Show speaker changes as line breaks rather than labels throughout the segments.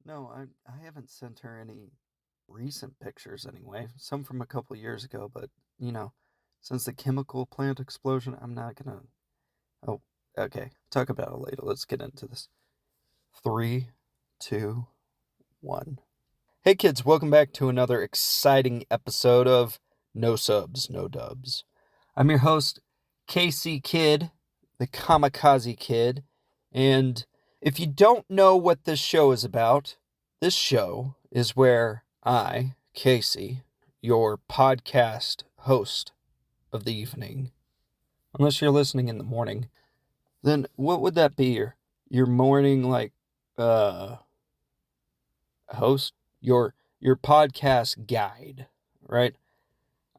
No, I haven't sent her any recent pictures anyway. Some from a couple years ago, but, since the chemical plant explosion, I'm not gonna... Oh, okay. Talk about it later. Let's get into this. 3, 2, 1. Hey kids, welcome back to another exciting episode of No Subs, No Dubs. I'm your host, Casey Kidd, the Kamikaze Kid, and if you don't know what this show is about, this show is where I, Casey, your podcast host of the evening, unless you're listening in the morning, then what would that be? Your morning, host? Your podcast guide, right?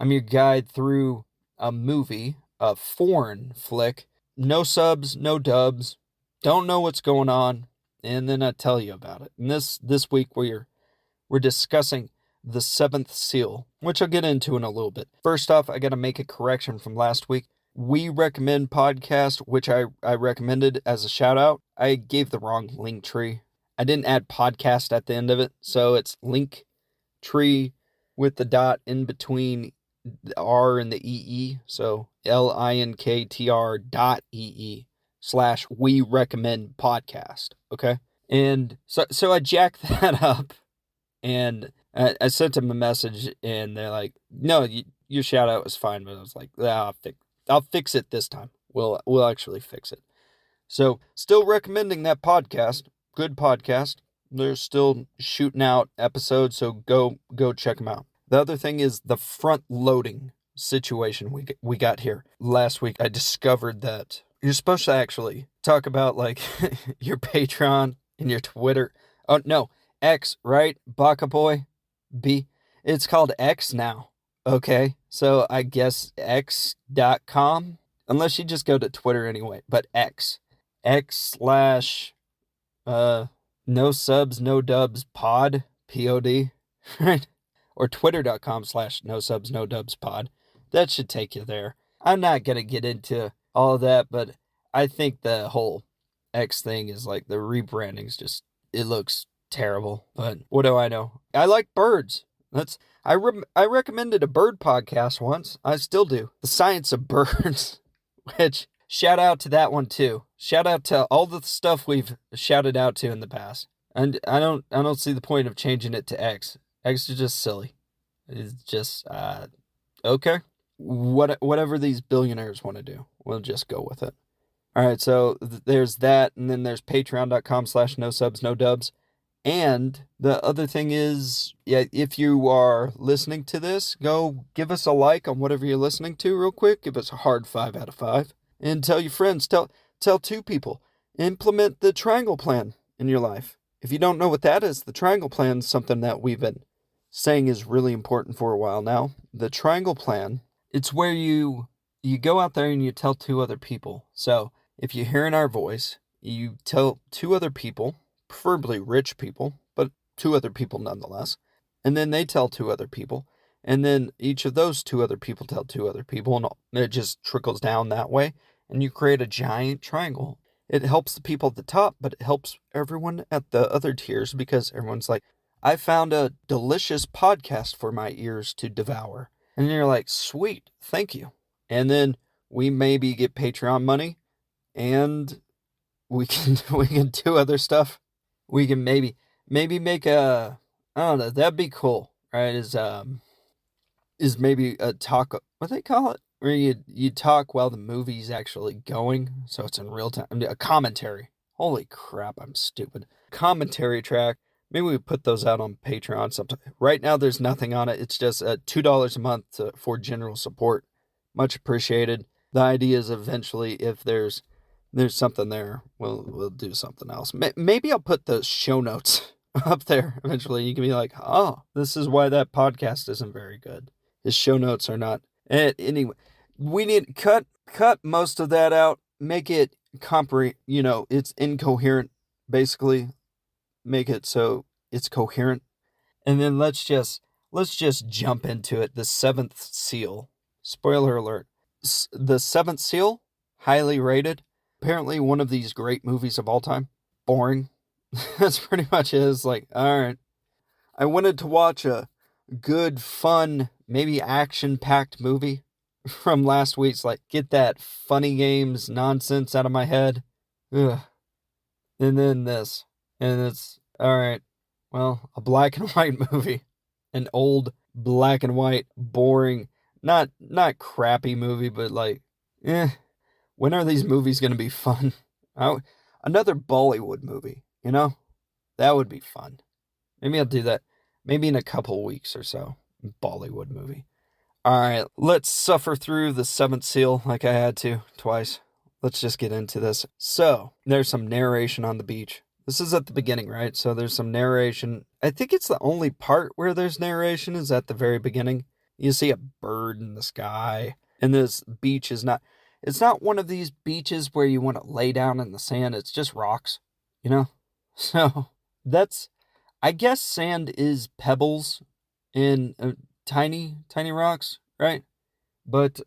I'm your guide through a movie, a foreign flick, no subs, no dubs, don't know what's going on, and then I tell you about it. And this week we're discussing The Seventh Seal, which I'll get into in a little bit. First off, I got to make a correction from last week. We Recommend podcast, which I recommended as a shout out, I gave the wrong link tree. I didn't add podcast at the end of it, so it's link tree with the dot in between the R and the EE, so linktr.ee/we recommend podcast, okay? And so I jacked that up, and I sent them a message, and they're like, no, your shout out was fine, but I was like, I'll fix it this time. We'll actually fix it. So still recommending that podcast. Good podcast. They're still shooting out episodes, so go check them out. The other thing is the front loading situation we got here. Last week I discovered that you're supposed to actually talk about like your Patreon and your Twitter. Oh no, X, right? Baka Boy B. It's called X now. Okay, so I guess X.com, unless you just go to Twitter anyway, but X / no subs, no dubs pod, POD, right? Or twitter.com / no subs, no dubs pod. That should take you there. I'm not going to get into all of that, but I think the whole X thing is like the rebranding's just, it looks terrible, but what do I know? I like birds. I recommended a bird podcast once. I still do. The Science of Birds, which shout out to that one too. Shout out to all the stuff we've shouted out to in the past. And I don't see the point of changing it to X. X is just silly. It's just okay. Whatever these billionaires want to do, we'll just go with it. All right, so there's that, and then there's patreon.com / no subs, no dubs. And the other thing is, yeah, if you are listening to this, go give us a like on whatever you're listening to real quick. Give us a hard 5 out of 5. And tell your friends, tell 2 people. Implement the triangle plan in your life. If you don't know what that is, the triangle plan is something that we've been saying is really important for a while now. The triangle plan, it's where you go out there and you tell 2 other people. So if you're hearing our voice, you tell 2 other people, preferably rich people, but 2 other people nonetheless. And then they tell 2 other people. And then each of those 2 other people tell 2 other people. And it just trickles down that way. And you create a giant triangle. It helps the people at the top, but it helps everyone at the other tiers because everyone's like, I found a delicious podcast for my ears to devour. And you're like, sweet, thank you. And then we maybe get Patreon money and we can do other stuff. We can maybe make a, I don't know, that'd be cool, right? Is maybe a talk, what they call it? Where you talk while the movie's actually going, so it's in real time. A commentary. Holy crap, I'm stupid. Commentary track. Maybe we put those out on Patreon sometime. Right now, there's nothing on it. It's just $2 a month for general support. Much appreciated. The idea is eventually, if there's something there, we'll do something else. Maybe I'll put the show notes up there eventually. You can be like, oh, this is why that podcast isn't very good. His show notes are not. Anyway, we need cut most of that out. Make it it's incoherent. Basically, make it so it's coherent, and then let's just jump into it. The Seventh Seal. Spoiler alert. The Seventh Seal, highly rated. Apparently, one of these great movies of all time. Boring. That's pretty much it. It's like, all right, I wanted to watch a good, fun, maybe action-packed movie from last week's, like, get that funny games nonsense out of my head. Ugh. And then this. And it's, all right, well, a black and white movie. An old black and white, boring, not crappy movie, but like, when are these movies going to be fun? Another Bollywood movie, you know? That would be fun. Maybe I'll do that. Maybe in a couple weeks or so. Bollywood movie. All right, let's suffer through the seventh seal like I had to twice. Let's just get into this. So, there's some narration on the beach. This is at the beginning, right? So there's some narration. I think it's the only part where there's narration is at the very beginning. You see a bird in the sky. And this beach is not... It's not one of these beaches where you want to lay down in the sand. It's just rocks, you know? So, that's... I guess sand is pebbles in tiny rocks, right? But,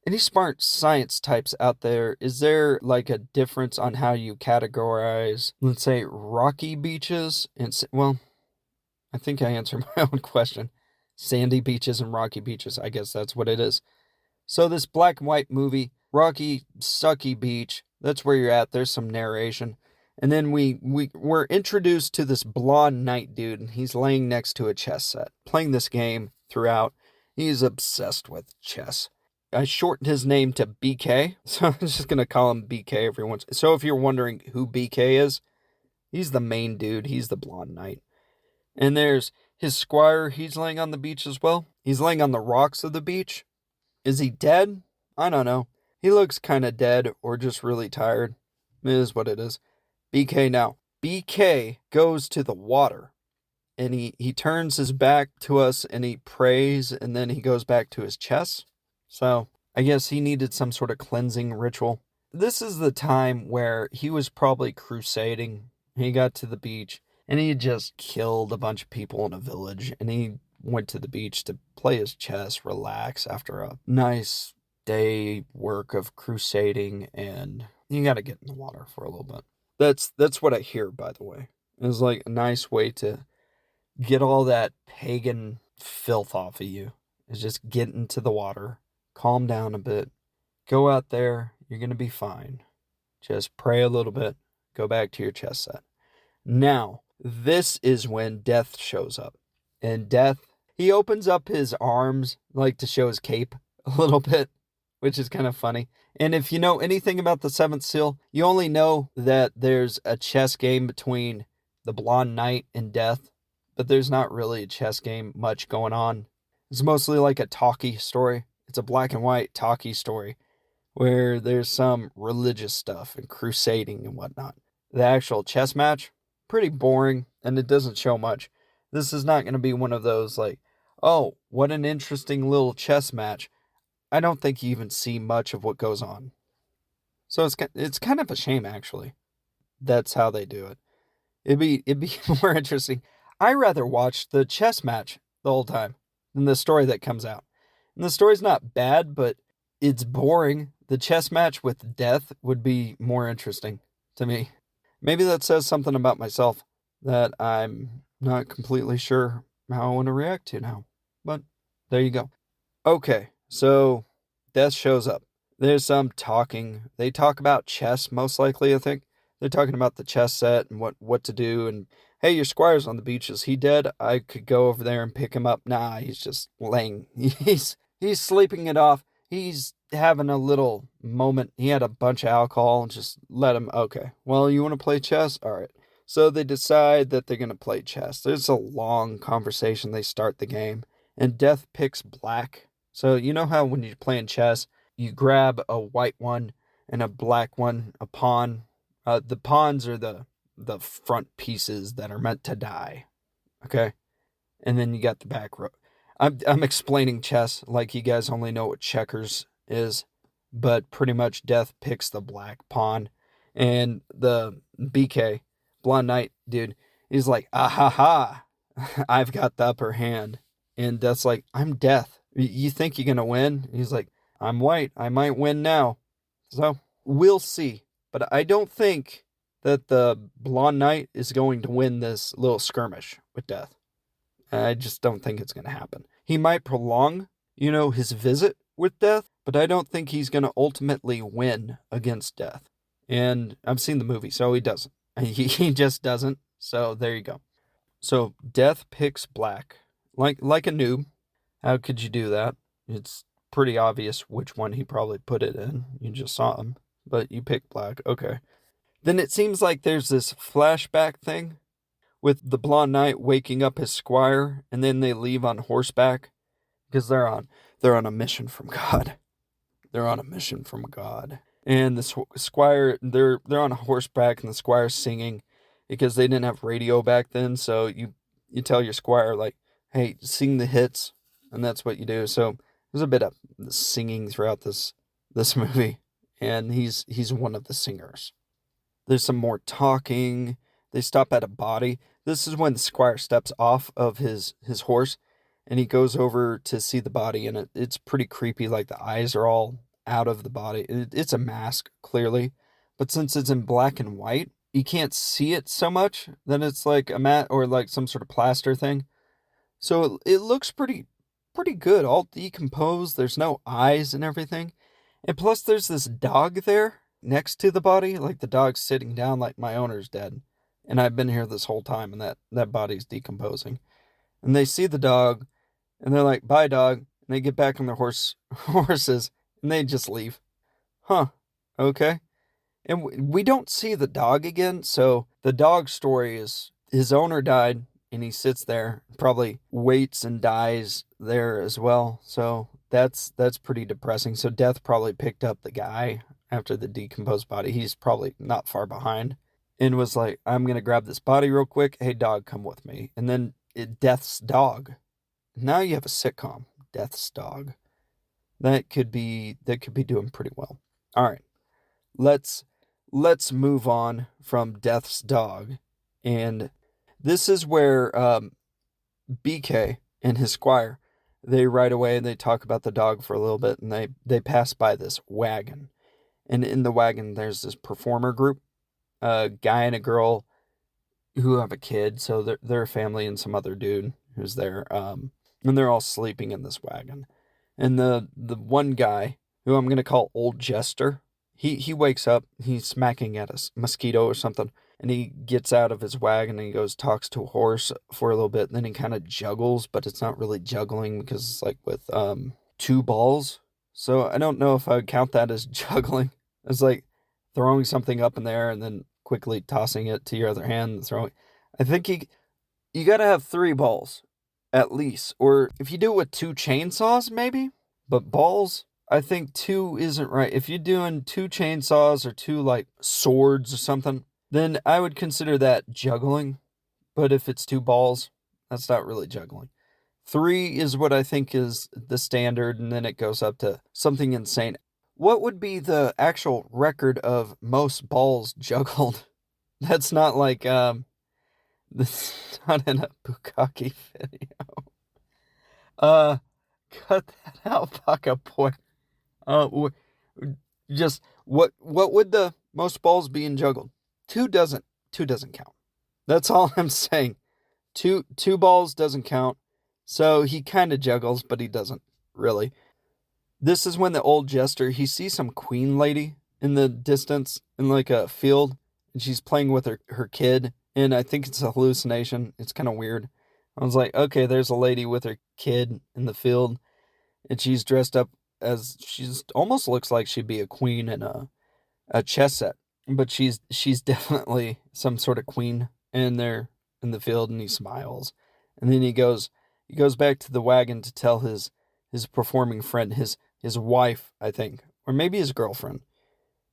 any smart science types out there, is there like a difference on how you categorize, let's say, rocky beaches? Well, I think I answered my own question. Sandy beaches and rocky beaches, I guess that's what it is. So this black and white movie, rocky, sucky beach, that's where you're at. There's some narration. And then we're introduced to this blonde knight dude, and he's laying next to a chess set, playing this game throughout. He's obsessed with chess. I shortened his name to BK, so I'm just going to call him BK every once. So if you're wondering who BK is, he's the main dude. He's the blonde knight. And there's his squire. He's laying on the beach as well. He's laying on the rocks of the beach. Is he dead? I don't know. He looks kind of dead or just really tired. It is what it is. BK now. BK goes to the water. And he turns his back to us and he prays. And then he goes back to his chess. So, I guess he needed some sort of cleansing ritual. This is the time where he was probably crusading. He got to the beach, and he just killed a bunch of people in a village, and he went to the beach to play his chess, relax after a nice day work of crusading, and you gotta get in the water for a little bit. That's what I hear, by the way. It's like a nice way to get all that pagan filth off of you, is just get into the water. Calm down a bit. Go out there. You're going to be fine. Just pray a little bit. Go back to your chess set. Now, this is when Death shows up. And Death, he opens up his arms, like to show his cape a little bit, which is kind of funny. And if you know anything about the Seventh Seal, you only know that there's a chess game between the Blonde Knight and Death, but there's not really a chess game much going on. It's mostly like a talkie story. It's a black and white talkie story where there's some religious stuff and crusading and whatnot. The actual chess match, pretty boring, and it doesn't show much. This is not going to be one of those like, oh, what an interesting little chess match. I don't think you even see much of what goes on. So it's kind of a shame, actually. That's how they do it. It'd be more interesting. I rather watch the chess match the whole time than the story that comes out. And the story's not bad, but it's boring. The chess match with Death would be more interesting to me. Maybe that says something about myself that I'm not completely sure how I want to react to now. But there you go. Okay, so Death shows up. There's some talking. They talk about chess, most likely, I think. They're talking about the chess set and what to do. And, hey, your squire's on the beach. Is he dead? I could go over there and pick him up. Nah, he's just laying. He's sleeping it off. He's having a little moment. He had a bunch of alcohol and just let him. Okay, well, you want to play chess? All right. So they decide that they're going to play chess. There's a long conversation. They start the game. And Death picks black. So you know how when you're playing chess, you grab a white one and a black one, a pawn. The pawns are the front pieces that are meant to die. Okay? And then you got the back row. I'm explaining chess like you guys only know what checkers is. But pretty much Death picks the black pawn. And the BK, Blonde Knight dude, he's like, ah ha ha, I've got the upper hand. And Death's like, I'm Death. You think you're going to win? And he's like, I'm white. I might win now. So we'll see. But I don't think that the Blonde Knight is going to win this little skirmish with Death. I just don't think it's going to happen. He might prolong, his visit with Death, but I don't think he's going to ultimately win against Death. And I've seen the movie, so he doesn't. He just doesn't. So there you go. So Death picks black. Like a noob. How could you do that? It's pretty obvious which one he probably put it in. You just saw him. But you picked black. Okay. Then it seems like there's this flashback thing with the Blonde Knight waking up his squire, and then they leave on horseback because they're on a mission from God. They're on a mission from God. And the squire, they're on a horseback, and the squire's singing because they didn't have radio back then. So you tell your squire, like, hey, sing the hits, and that's what you do. So there's a bit of singing throughout this movie, and he's one of the singers. There's some more talking. They stop at a body. This is when the squire steps off of his horse, and he goes over to see the body, and it's pretty creepy. Like, the eyes are all out of the body. It's a mask, clearly, but since it's in black and white, you can't see it so much. Then it's like a mat or like some sort of plaster thing. So it looks pretty good, all decomposed. There's no eyes and everything. And plus there's this dog there next to the body. Like, the dog's sitting down like, my owner's dead. And I've been here this whole time, and that body's decomposing. And they see the dog, and they're like, bye, dog. And they get back on their horses, and they just leave. Huh. Okay. And we don't see the dog again, so the dog story is his owner died, and he sits there, probably waits and dies there as well. So that's pretty depressing. So Death probably picked up the guy after the decomposed body. He's probably not far behind, and was like, I'm going to grab this body real quick. Hey, dog, come with me. And then Death's dog. Now you have a sitcom, Death's dog. That could be doing pretty well. All right. Let's move on from Death's dog. And this is where BK and his squire, they ride away and they talk about the dog for a little bit, and they pass by this wagon. And in the wagon, there's this performer group, a guy and a girl who have a kid. So they're a family and some other dude who's there. And they're all sleeping in this wagon. And the one guy, who I'm going to call Old Jester, he wakes up, he's smacking at a mosquito or something, and he gets out of his wagon and he goes, talks to a horse for a little bit, and then he kind of juggles, but it's not really juggling because it's like with two balls. So I don't know if I would count that as juggling. It's like throwing something up in there and then quickly tossing it to your other hand and throwing. I think you got to have 3 balls at least, or if you do it with 2 chainsaws maybe, but balls, I think 2 isn't right. If you're doing 2 chainsaws or 2 like swords or something, then I would consider that juggling. But if it's 2 balls, that's not really juggling. 3 is what I think is the standard, and then it goes up to something insane. What would be the actual record of most balls juggled? That's not like, this is not in a bukkake video. Cut that out, Baka boy. Just what would the most balls be in juggled? 2 doesn't count. That's all I'm saying. 2 balls doesn't count. So he kind of juggles, but he doesn't really. This is when the Old Jester, he sees some queen lady in the distance in like a field, and she's playing with her kid, and I think it's a hallucination. It's kind of weird. I was like, okay, there's a lady with her kid in the field, and she's dressed up as, she's almost looks like she'd be a queen in a chess set, but she's definitely some sort of queen in there in the field, and he smiles. And then he goes back to the wagon to tell his performing friend, his wife, I think, or maybe his girlfriend.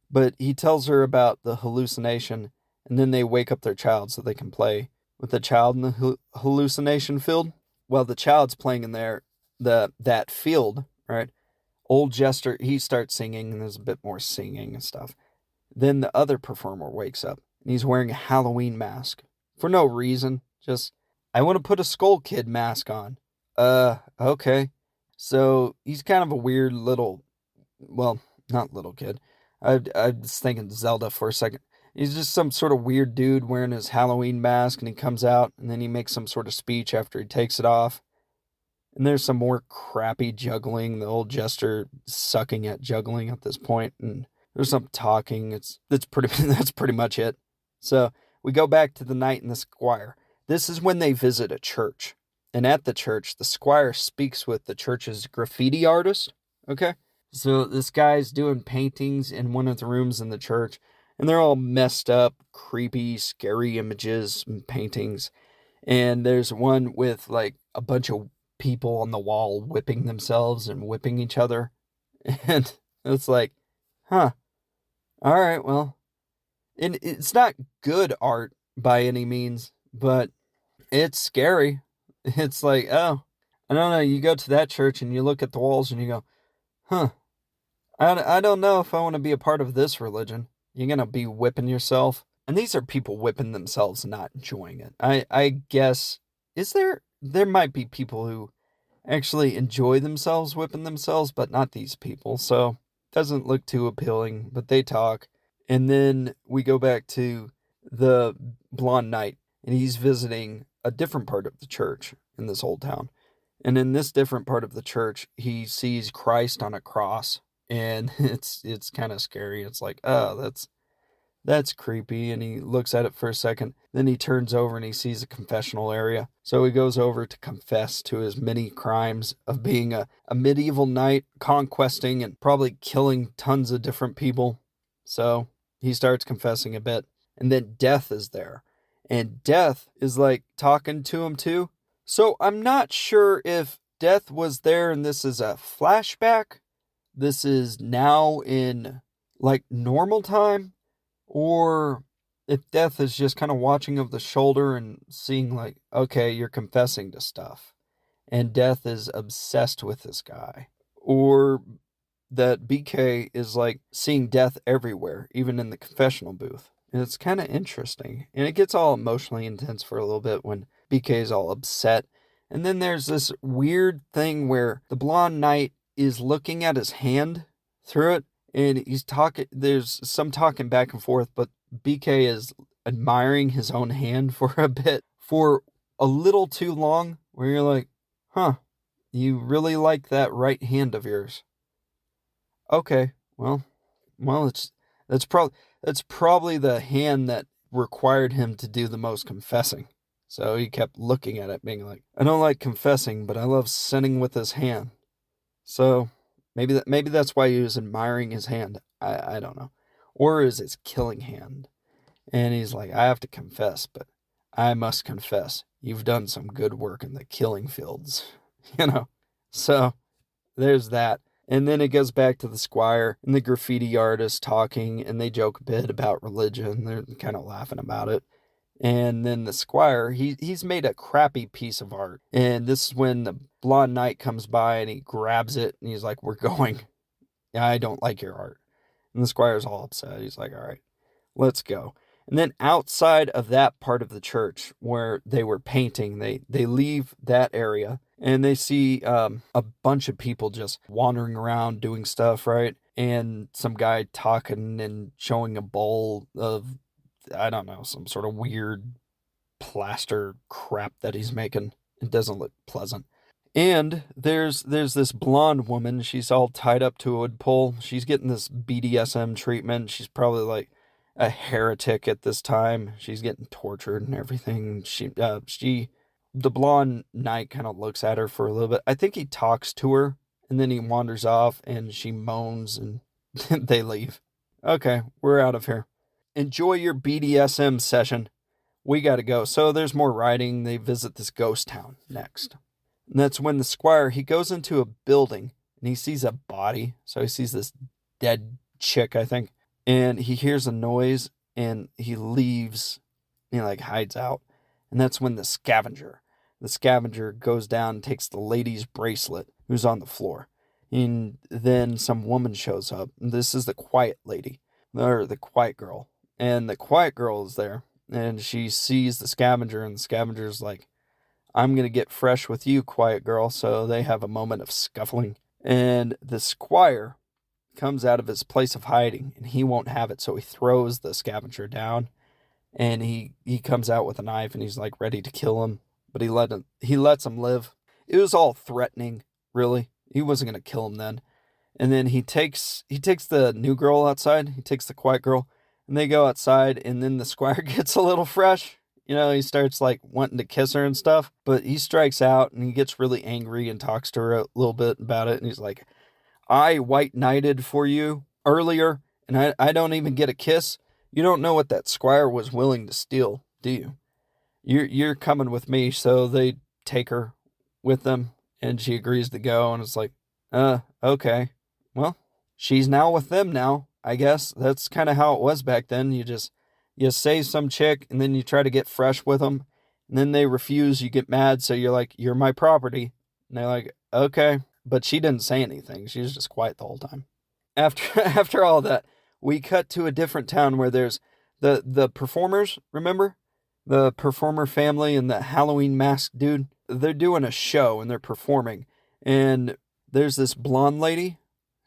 But he tells her about the hallucination, and then they wake up their child so they can play with the child in the hallucination field. While the child's playing in there, that field, right? Old Jester, he starts singing, and there's a bit more singing and stuff. Then the other performer wakes up, and he's wearing a Halloween mask. For no reason, just, I want to put a Skull Kid mask on. Okay. So he's kind of a weird little, well, not little kid. I was thinking Zelda for a second. He's just some sort of weird dude wearing his Halloween mask, and he comes out, and then he makes some sort of speech after he takes it off. And there's some more crappy juggling. The old jester sucking at juggling at this point, and there's some talking. That's pretty much it. So we go back to the knight and the squire. This is when they visit a church. And at the church, the squire speaks with the church's graffiti artist. Okay? So this guy's doing paintings in one of the rooms in the church. And they're all messed up, creepy, scary images and paintings. And there's one with like a bunch of people on the wall whipping themselves and whipping each other. And it's like, huh. All right, well. And it's not good art by any means, but it's scary. It's like, oh, I don't know. You go to that church and you look at the walls and you go, huh, I don't know if I want to be a part of this religion. You're going to be whipping yourself. And these are people whipping themselves, not enjoying it. I guess, there might be people who actually enjoy themselves whipping themselves, but not these people. So it doesn't look too appealing, but they talk. And then we go back to the blonde knight, and he's visiting a different part of the church in this old town. And in this different part of the church, he sees Christ on a cross, and it's kind of scary. It's like, oh, that's creepy. And he looks at it for a second. Then he turns over and he sees a confessional area. So he goes over to confess to his many crimes of being a medieval knight, conquesting and probably killing tons of different people. So he starts confessing a bit. And then Death is there. And Death is like talking to him too. So I'm not sure if Death was there and this is a flashback. This is now in like normal time. Or if Death is just kind of watching over the shoulder and seeing like, okay, you're confessing to stuff. And Death is obsessed with this guy. Or that BK is like seeing Death everywhere, even in the confessional booth. And it's kind of interesting. And it gets all emotionally intense for a little bit when BK is all upset. And then there's this weird thing where the blonde knight is looking at his hand through it. And he's talking, there's some talking back and forth, but BK is admiring his own hand for a bit, for a little too long, where you're like, huh, you really like that right hand of yours. Okay, well, that's probably the hand that required him to do the most confessing. So he kept looking at it, being like, I don't like confessing, but I love sinning with his hand. So maybe that's why he was admiring his hand. I don't know. Or is his killing hand? And he's like, I have to confess, but I must confess, you've done some good work in the killing fields. So there's that. And then it goes back to the squire and the graffiti artist talking, and they joke a bit about religion. They're kind of laughing about it. And then the squire, he's made a crappy piece of art. And this is when the blonde knight comes by and he grabs it and he's like, we're going. I don't like your art. And the squire's all upset. He's like, all right, let's go. And then outside of that part of the church where they were painting, they leave that area and they see a bunch of people just wandering around doing stuff, right? And some guy talking and showing a bowl of, I don't know, some sort of weird plaster crap that he's making. It doesn't look pleasant. And there's this blonde woman. She's all tied up to a wood pole. She's getting this BDSM treatment. She's probably like a heretic at this time. She's getting tortured and everything. The blonde knight kind of looks at her for a little bit. I think he talks to her, and then he wanders off, and she moans, and they leave. Okay, we're out of here. Enjoy your BDSM session. We gotta go. So there's more writing. They visit this ghost town next. And that's when the squire, he goes into a building and he sees a body. So he sees this dead chick, I think. And he hears a noise and he leaves. He like hides out. And that's when the scavenger goes down and takes the lady's bracelet who's on the floor. And then some woman shows up. And this is the quiet lady, or the quiet girl. And the quiet girl is there. And she sees the scavenger, and the scavenger's like, I'm going to get fresh with you, quiet girl. So they have a moment of scuffling. And the squire comes out of his place of hiding, and he won't have it, so he throws the scavenger down, and he comes out with a knife, and he's like ready to kill him, but he lets him live. It was all threatening, really. He wasn't gonna kill him then. And then he takes the new girl outside. He takes the quiet girl, and they go outside. And then the squire gets a little fresh. He starts like wanting to kiss her and stuff. But he strikes out, and he gets really angry and talks to her a little bit about it. And he's like, "I white knighted for you earlier, and I don't even get a kiss. You don't know what that squire was willing to steal, do you? You're coming with me." So they take her with them, and she agrees to go. And it's like, okay. Well, she's now with them now, I guess. That's kind of how it was back then. You save some chick, and then you try to get fresh with them, and then they refuse, you get mad, so you're like, "You're my property." And they're like, "Okay." But she didn't say anything. She was just quiet the whole time. After all that, we cut to a different town where there's the performers, remember? The performer family and the Halloween masked dude. They're doing a show, and they're performing. And there's this blonde lady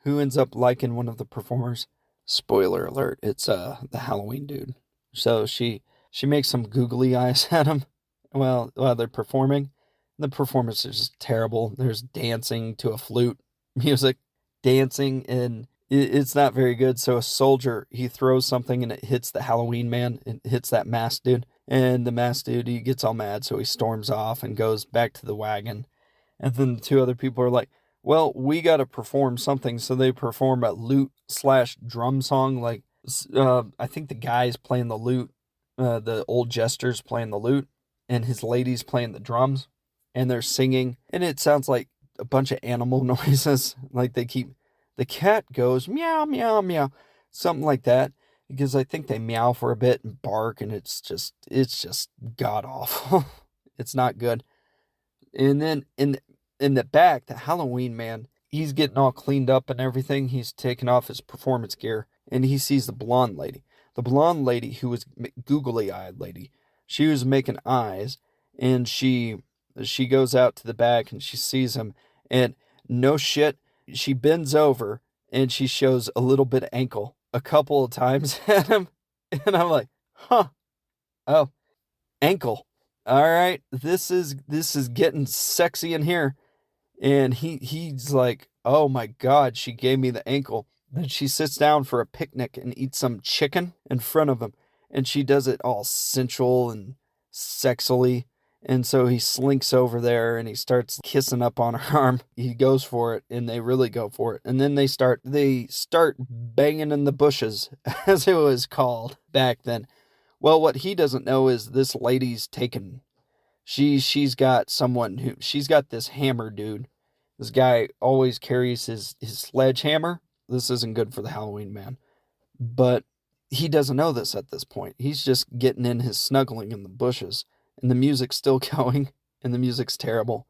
who ends up liking one of the performers. Spoiler alert, it's the Halloween dude. So she makes some googly eyes at him while they're performing. The performance is just terrible. There's dancing to a flute music, dancing, and it's not very good. So a soldier, he throws something and it hits the Halloween man. It hits that masked dude. And the masked dude, he gets all mad, so he storms off and goes back to the wagon. And then the two other people are like, "Well, we got to perform something." So they perform a lute/drum song. Like, I think the guy's playing the lute, the old jester's playing the lute, and his lady's playing the drums, and they're singing. And it sounds like a bunch of animal noises. Like the cat goes meow, meow, meow, something like that. Because I think they meow for a bit and bark, and it's just god awful. It's not good. And then in the back, the Halloween man, he's getting all cleaned up and everything. He's taking off his performance gear, and he sees the blonde lady. The blonde lady, who was googly-eyed lady, she was making eyes, and she goes out to the back, and she sees him, and no shit, she bends over, and she shows a little bit of ankle a couple of times at him, and I'm like, huh, oh, ankle. All right, this is getting sexy in here. And he's like, "Oh my God, she gave me the ankle." Then she sits down for a picnic and eats some chicken in front of him. And she does it all sensual and sexily. And so he slinks over there and he starts kissing up on her arm. He goes for it, and they really go for it. And then they start banging in the bushes, as it was called back then. Well, what he doesn't know is this lady's taken. She's got this hammer dude. This guy always carries his sledgehammer. This isn't good for the Halloween man. But he doesn't know this at this point. He's just getting in his snuggling in the bushes. And the music's still going. And the music's terrible.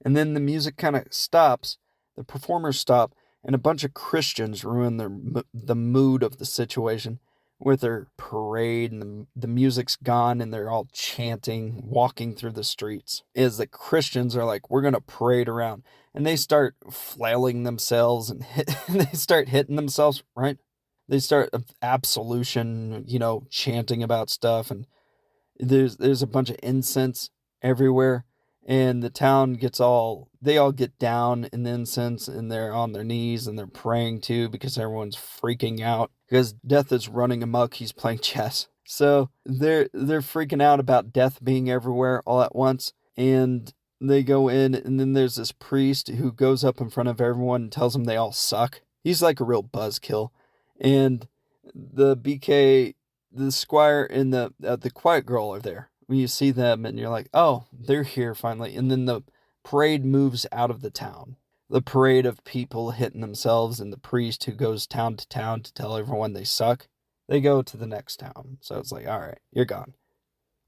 And then the music kind of stops. The performers stop. And a bunch of Christians ruin the mood of the situation with their parade, and the music's gone, and they're all chanting, walking through the streets. As the Christians are like, "We're going to parade around." And they start flailing themselves and they start hitting themselves, right? They start absolution, chanting about stuff. And there's a bunch of incense everywhere. And the town they all get down in the incense, and they're on their knees, and they're praying too, because everyone's freaking out. Because death is running amok, he's playing chess. So they're freaking out about death being everywhere all at once. And they go in, and then there's this priest who goes up in front of everyone and tells them they all suck. He's like a real buzzkill. And the BK, the squire, and the quiet girl are there. When you see them, and you're like, "Oh, they're here finally." And then the parade moves out of the town. The parade of people hitting themselves, and the priest who goes town to town to tell everyone they suck. They go to the next town. So it's like, all right, you're gone.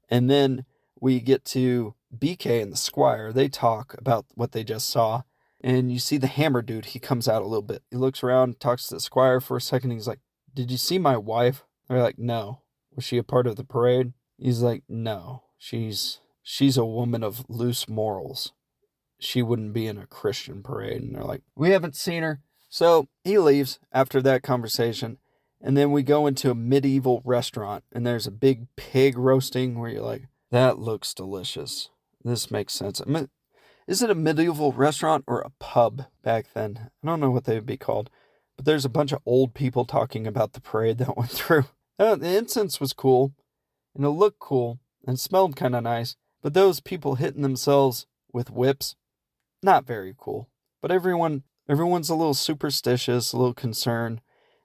And then we get to BK and the squire. They talk about what they just saw. And you see the hammer dude. He comes out a little bit. He looks around, talks to the squire for a second. He's like, "Did you see my wife?" They're like, "No." "Was she a part of the parade?" He's like, "No, she's a woman of loose morals. She wouldn't be in a Christian parade." And they're like, "We haven't seen her." So he leaves after that conversation. And then we go into a medieval restaurant. And there's a big pig roasting where you're like, that looks delicious. This makes sense. Is it a medieval restaurant or a pub back then? I don't know what they would be called. But there's a bunch of old people talking about the parade that went through. The incense was cool. And it looked cool. And smelled kind of nice. But those people hitting themselves with whips, not very cool. But everyone's a little superstitious, a little concerned.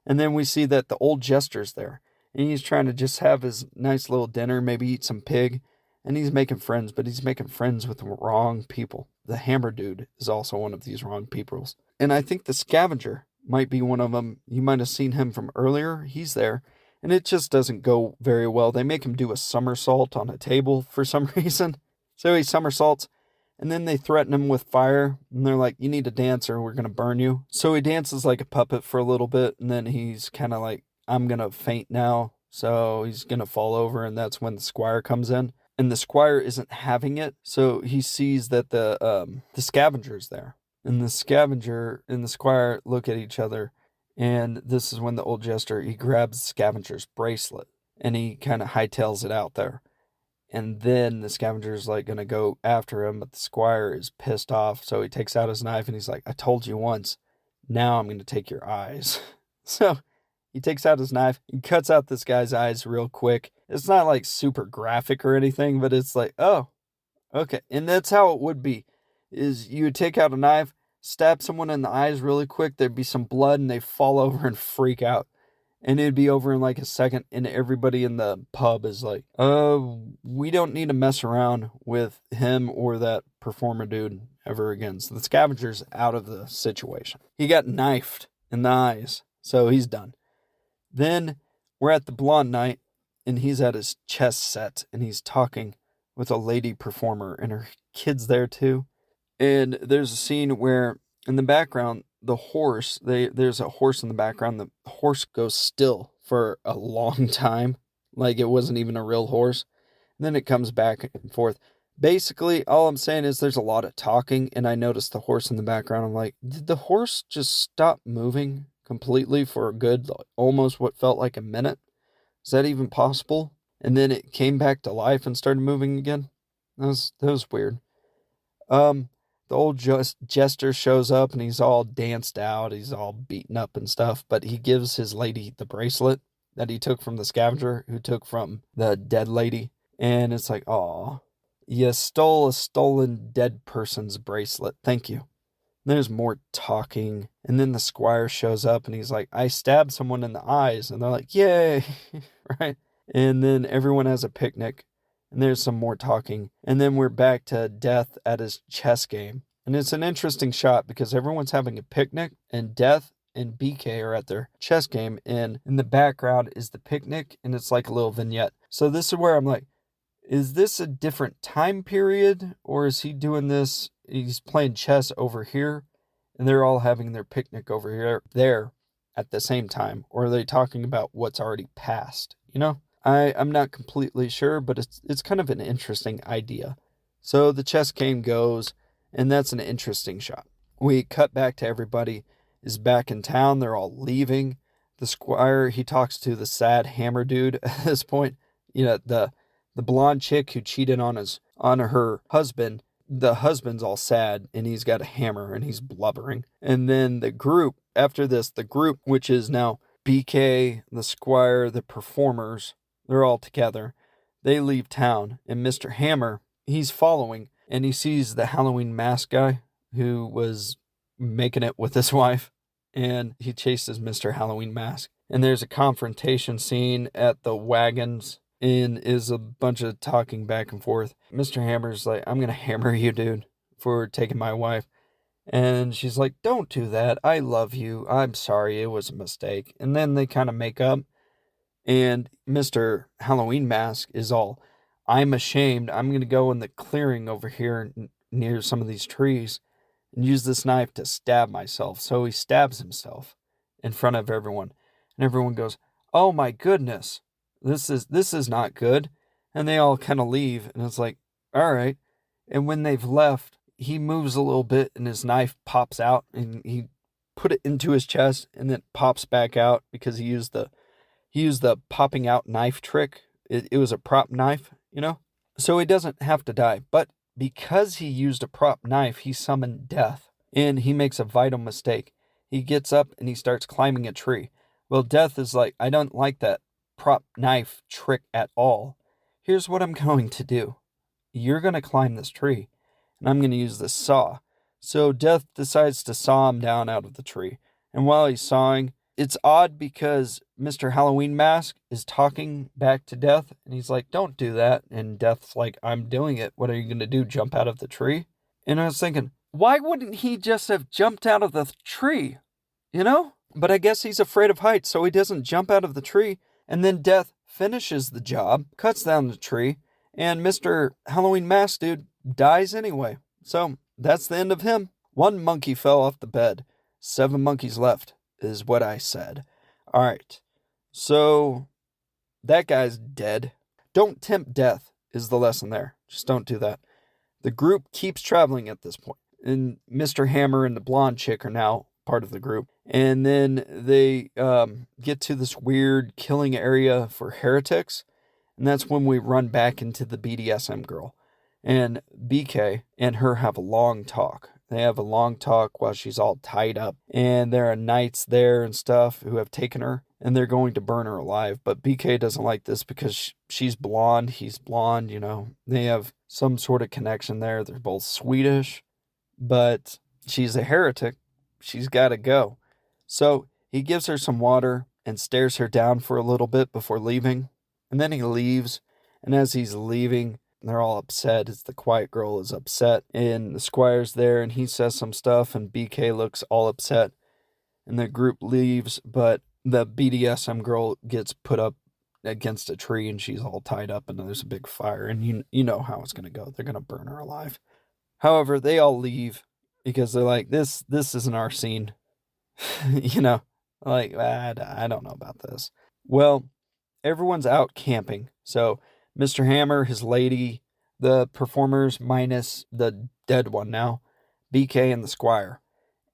And then we see that the old jester's there. And he's trying to just have his nice little dinner, maybe eat some pig. And he's making friends, but he's making friends with the wrong people. The hammer dude is also one of these wrong people. And I think the scavenger might be one of them. You might have seen him from earlier. He's there. And it just doesn't go very well. They make him do a somersault on a table for some reason. So he somersaults. And then they threaten him with fire. And they're like, you need to dance or we're going to burn you. So he dances like a puppet for a little bit. And then he's kind of like, I'm going to faint now. So he's going to fall over. And that's when the squire comes in. And the squire isn't having it. So he sees that the scavenger's there. And the scavenger and the squire look at each other. And this is when the old jester, he grabs the scavenger's bracelet. And he kind of hightails it out there. And then the scavenger's like going to go after him, but the squire is pissed off. So he takes out his knife and he's like, I told you once, now I'm going to take your eyes. So he takes out his knife and cuts out this guy's eyes real quick. It's not like super graphic or anything, but it's like, oh, okay. And that's how it would be, is you would take out a knife, stab someone in the eyes really quick. There'd be some blood and they fall over and freak out. And it'd be over in like a second, and everybody in the pub is like, we don't need to mess around with him or that performer dude ever again. So the scavenger's out of the situation. He got knifed in the eyes, so he's done. Then we're at the blonde night, and he's at his chess set, and he's talking with a lady performer, and her kid's there too. And there's a scene where in the background, the horse, there's a horse in the background. The horse goes still for a long time, like it wasn't even a real horse. And then it comes back and forth. Basically, all I'm saying is there's a lot of talking, and I noticed the horse in the background. I'm like, did the horse just stop moving completely for a good, almost what felt like a minute? Is that even possible? And then it came back to life and started moving again? That was weird. The old jester shows up and he's all danced out. He's all beaten up and stuff. But he gives his lady the bracelet that he took from the scavenger who took from the dead lady. And it's like, aw, you stole a stolen dead person's bracelet. Thank you. And there's more talking. And then the squire shows up and he's like, I stabbed someone in the eyes. And they're like, yay, right? And then everyone has a picnic. And there's some more talking. And then we're back to Death at his chess game. And it's an interesting shot because everyone's having a picnic. And Death and BK are at their chess game. And in the background is the picnic. And it's like a little vignette. So this is where I'm like, is this a different time period? Or is he doing this? He's playing chess over here. And they're all having their picnic over here, there at the same time. Or are they talking about what's already passed? You know? I'm not completely sure, but it's kind of an interesting idea. So the chess game goes, and that's an interesting shot. We cut back to everybody is back in town. They're all leaving. The squire, he talks to the sad hammer dude at this point. You know, the blonde chick who cheated on her husband. The husband's all sad, and he's got a hammer, and he's blubbering. And then the group, after this, which is now BK, the squire, the performers, they're all together. They leave town, and Mr. Hammer, he's following, and he sees the Halloween mask guy who was making it with his wife, and he chases Mr. Halloween mask. And there's a confrontation scene at the wagons, and is a bunch of talking back and forth. Mr. Hammer's like, I'm going to hammer you, dude, for taking my wife. And she's like, don't do that. I love you. I'm sorry. It was a mistake. And then they kind of make up. And Mr. Halloween Mask is all, I'm ashamed. I'm going to go in the clearing over here near some of these trees and use this knife to stab myself. So he stabs himself in front of everyone. And everyone goes, oh my goodness, this is not good. And they all kind of leave. And it's like, all right. And when they've left, he moves a little bit and his knife pops out and he put it into his chest and then it pops back out because he used the popping out knife trick. It was a prop knife, So he doesn't have to die. But because he used a prop knife, he summoned death. And he makes a vital mistake. He gets up and he starts climbing a tree. Well, Death is like, I don't like that prop knife trick at all. Here's what I'm going to do. You're going to climb this tree, and I'm going to use this saw. So Death decides to saw him down out of the tree. And while he's sawing, it's odd because Mr. Halloween Mask is talking back to Death, and he's like, don't do that. And Death's like, I'm doing it. What are you going to do, jump out of the tree? And I was thinking, why wouldn't he just have jumped out of the tree? But I guess he's afraid of heights, so he doesn't jump out of the tree. And then Death finishes the job, cuts down the tree, and Mr. Halloween Mask Dude dies anyway. So that's the end of him. 1 monkey fell off the bed. 7 monkeys left, is what I said. All right. So that guy's dead. Don't tempt death is the lesson there. Just don't do that. The group keeps traveling at this point. And Mr. Hammer and the blonde chick are now part of the group. And then they get to this weird killing area for heretics. And that's when we run back into the BDSM girl. And BK and her have a long talk. They have a long talk while she's all tied up. And there are knights there and stuff who have taken her. And they're going to burn her alive. But BK doesn't like this because she's blonde. He's blonde, They have some sort of connection there. They're both Swedish. But she's a heretic. She's got to go. So he gives her some water and stares her down for a little bit before leaving. And then he leaves. And as he's leaving, they're all upset as the quiet girl is upset. And the squire's there and he says some stuff and BK looks all upset. And the group leaves, but the BDSM girl gets put up against a tree and she's all tied up and there's a big fire. And you know how it's going to go. They're going to burn her alive. However, they all leave because they're like, this isn't our scene. I don't know about this. Well, everyone's out camping. So Mr. Hammer, his lady, the performers minus the dead one now, BK and the squire.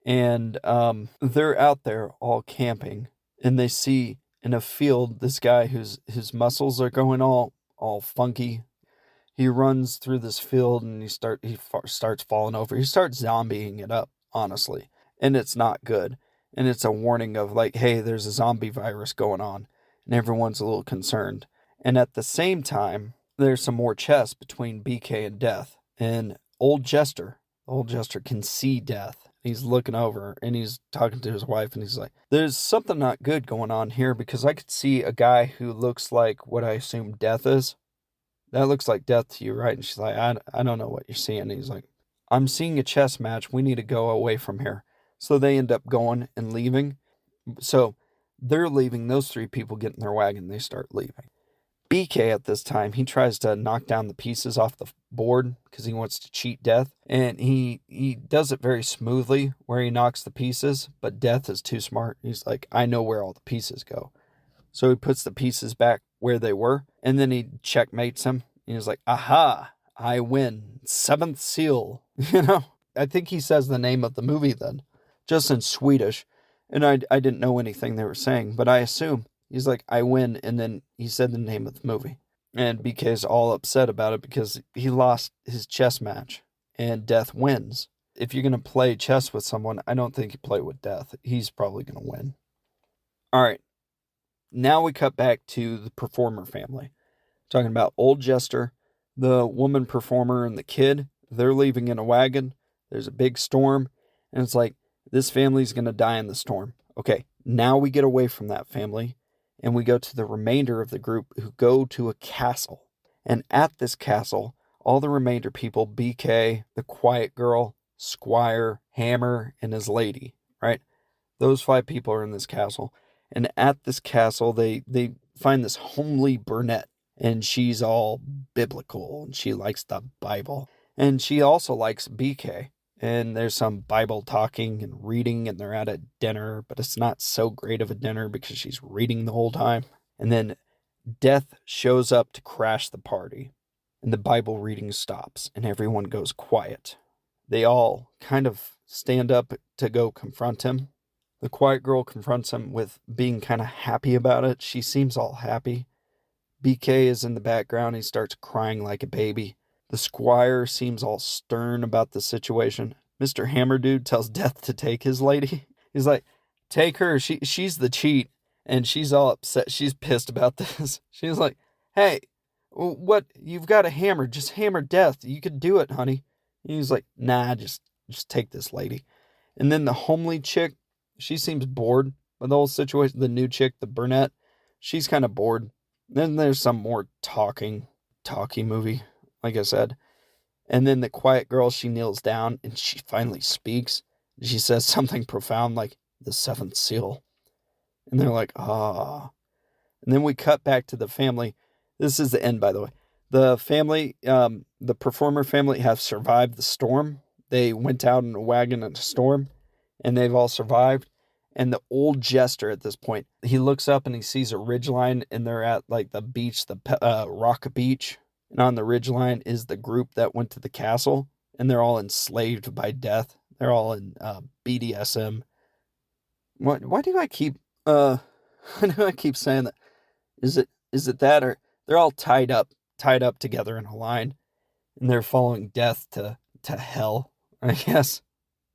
And they're out there all camping. And they see in a field this guy whose muscles are going all funky. He runs through this field and he starts falling over. He starts zombieing it up, honestly. And it's not good. And it's a warning of like, hey, there's a zombie virus going on. And everyone's a little concerned. And at the same time, there's some more chess between BK and Death. And old Jester can see Death. He's looking over and he's talking to his wife and he's like, there's something not good going on here because I could see a guy who looks like what I assume Death is. That looks like Death to you, right? And she's like, I don't know what you're seeing. And he's like, I'm seeing a chess match. We need to go away from here. So they end up going and leaving. So they're leaving. Those 3 people get in their wagon. They start leaving. BK at this time, he tries to knock down the pieces off the board because he wants to cheat Death. And he does it very smoothly where he knocks the pieces. But Death is too smart. He's like, I know where all the pieces go. So he puts the pieces back where they were. And then he checkmates him. And he's like, aha, I win. 7th seal. I think he says the name of the movie then. Just in Swedish. And I didn't know anything they were saying. But I assume he's like, I win. And then he said the name of the movie. And BK's all upset about it because he lost his chess match. And Death wins. If you're going to play chess with someone, I don't think you play with Death. He's probably going to win. All right. Now we cut back to the performer family. Talking about old Jester, the woman performer, and the kid. They're leaving in a wagon. There's a big storm. And it's like, this family's going to die in the storm. Okay, now we get away from that family. And we go to the remainder of the group who go to a castle. And at this castle, all the remainder people, BK, the quiet girl, Squire, Hammer, and his lady, right? Those 5 people are in this castle. And at this castle, they find this homely brunette. And she's all biblical. And she likes the Bible. And she also likes BK. And there's some Bible talking and reading. And they're at a dinner. But it's not so great of a dinner because she's reading the whole time. And then Death shows up to crash the party. And the Bible reading stops. And everyone goes quiet. They all kind of stand up to go confront him. The quiet girl confronts him with being kind of happy about it. She seems all happy. BK is in the background. He starts crying like a baby. The squire seems all stern about the situation. Mr. Hammerdude tells Death to take his lady. He's like, take her. She's the cheat. And she's all upset. She's pissed about this. She's like, hey, what? You've got a hammer. Just hammer Death. You could do it, honey. And he's like, nah, just take this lady. And then the homely chick, she seems bored with the whole situation. The new chick, the brunette, she's kind of bored. Then there's some more talky movie, like I said. And then the quiet girl, she kneels down and she finally speaks. She says something profound like the seventh seal. And they're like, ah. And then we cut back to the family. This is the end, by the way. The family, the performer family have survived the storm. They went out in a wagon in a storm and they've all survived. And the old jester at this point, he looks up and he sees a ridgeline and they're at like the beach, the rock beach. And on the ridgeline is the group that went to the castle and they're all enslaved by Death. They're all in BDSM. Why do I keep saying that? Is it that, or they're all tied up together in a line and they're following Death to hell, I guess.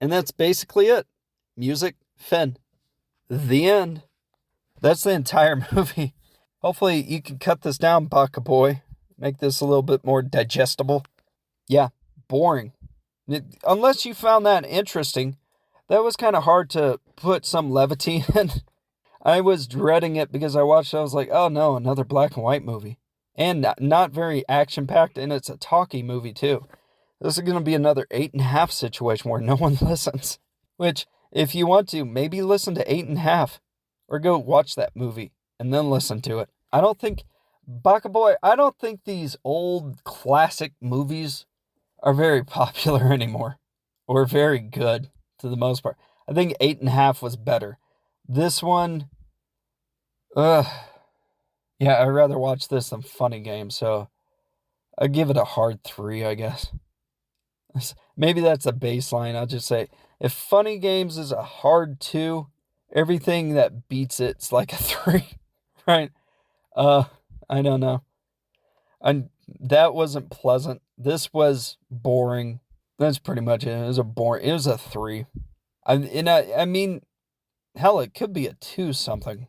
And that's basically it. Music, Finn. The end. That's the entire movie. Hopefully you can cut this down, Baka Boy. Make this a little bit more digestible. Yeah, boring. Unless you found that interesting. That was kind of hard to put some levity in. I was dreading it because I watched it. I was like, oh no, another black and white movie. And not very action-packed, and it's a talky movie too. This is going to be another 8.5 situation where no one listens. Which, if you want to, maybe listen to 8.5. Or go watch that movie and then listen to it. I don't think, Baka Boy, I don't think these old classic movies are very popular anymore. Or very good, to the most part. I think 8.5 was better. This one, yeah, I'd rather watch this than Funny Games, so I'd give it a hard 3, I guess. Maybe that's a baseline. I'll just say, if Funny Games is a hard 2, everything that beats it's like a 3, right? I don't know. That wasn't pleasant. This was boring. That's pretty much it. It was a 3. I mean, hell, it could be a 2 something.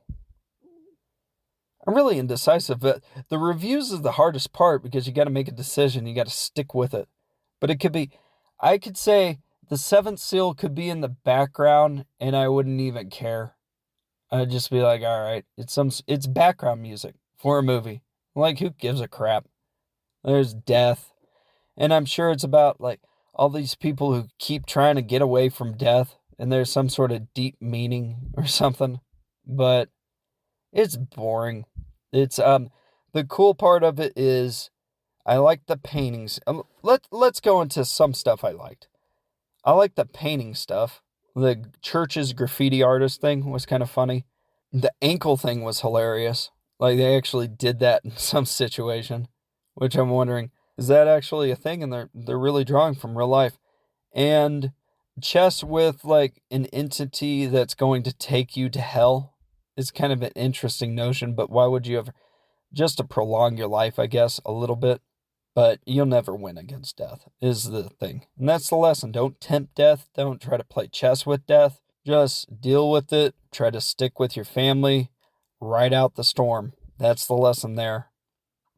I'm really indecisive, but the reviews is the hardest part because you got to make a decision. You got to stick with it. But it could be, I could say the seventh seal could be in the background and I wouldn't even care. I'd just be like, all right, it's background music for a movie. Like, who gives a crap? There's Death. And I'm sure it's about like all these people who keep trying to get away from death. And there's some sort of deep meaning or something. But it's boring. It's the cool part of it is I like the paintings. Let's go into some stuff I liked. I like the painting stuff. The church's graffiti artist thing was kind of funny. The ankle thing was hilarious. Like, they actually did that in some situation, which I'm wondering, is that actually a thing? And they're really drawing from real life. And chess with like an entity that's going to take you to hell is kind of an interesting notion, but why would you ever, just to prolong your life, I guess, a little bit, but you'll never win against death is the thing. And that's the lesson. Don't tempt death. Don't try to play chess with death. Just deal with it. Try to stick with your family. Ride out the storm. That's the lesson there.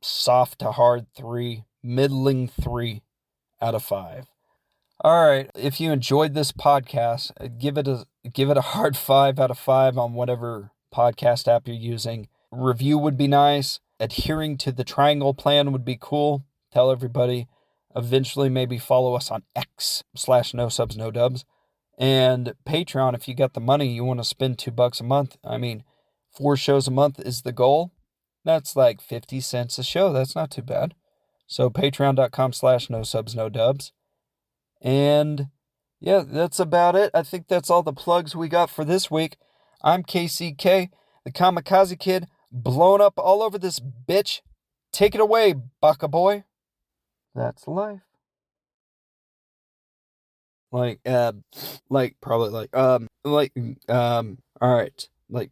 Soft to hard 3, middling 3 out of 5. All right, if you enjoyed this podcast, give it a hard 5 out of 5 on whatever podcast app you're using. Review would be nice. Adhering to the triangle plan would be cool. Tell everybody. Eventually, maybe follow us on X/NoSubsNoDubs. And Patreon, if you got the money, you want to spend $2 a month. I mean, 4 shows a month is the goal. That's like 50 cents a show. That's not too bad. So patreon.com/NoSubsNoDubs. And yeah, that's about it. I think that's all the plugs we got for this week. I'm Casey K, the Kamikaze Kid, blowing up all over this bitch. Take it away, Baka Boy. That's life. Probably like, all right, like,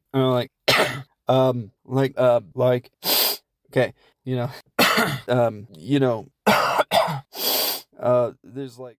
okay, you know, you know, there's like.